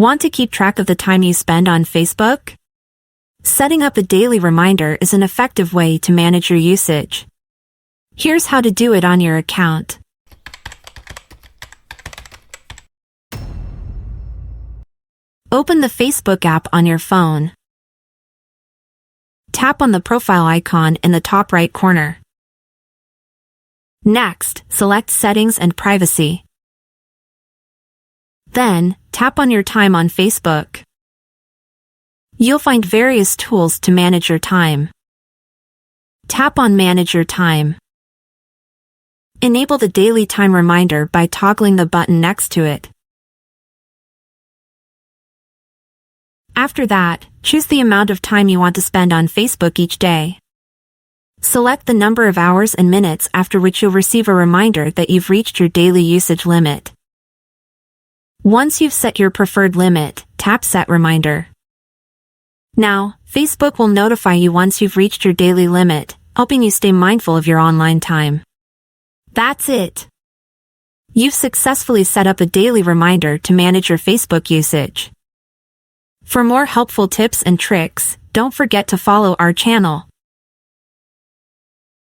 Want to keep track of the time you spend on Facebook? Setting up a daily reminder is an effective way to manage your usage. Here's how to do it on your account. Open the Facebook app on your phone. Tap on the profile icon in the top right corner. Next, select Settings and Privacy. Then, tap on your time on Facebook. You'll find various tools to manage your time. Tap on Manage Your Time. Enable the daily time reminder by toggling the button next to it. After that, choose the amount of time you want to spend on Facebook each day. Select the number of hours and minutes after which you'll receive a reminder that you've reached your daily usage limit. Once you've set your preferred limit, tap Set Reminder. Now, Facebook will notify you once you've reached your daily limit, helping you stay mindful of your online time. That's it. You've successfully set up a daily reminder to manage your Facebook usage. For more helpful tips and tricks, don't forget to follow our channel.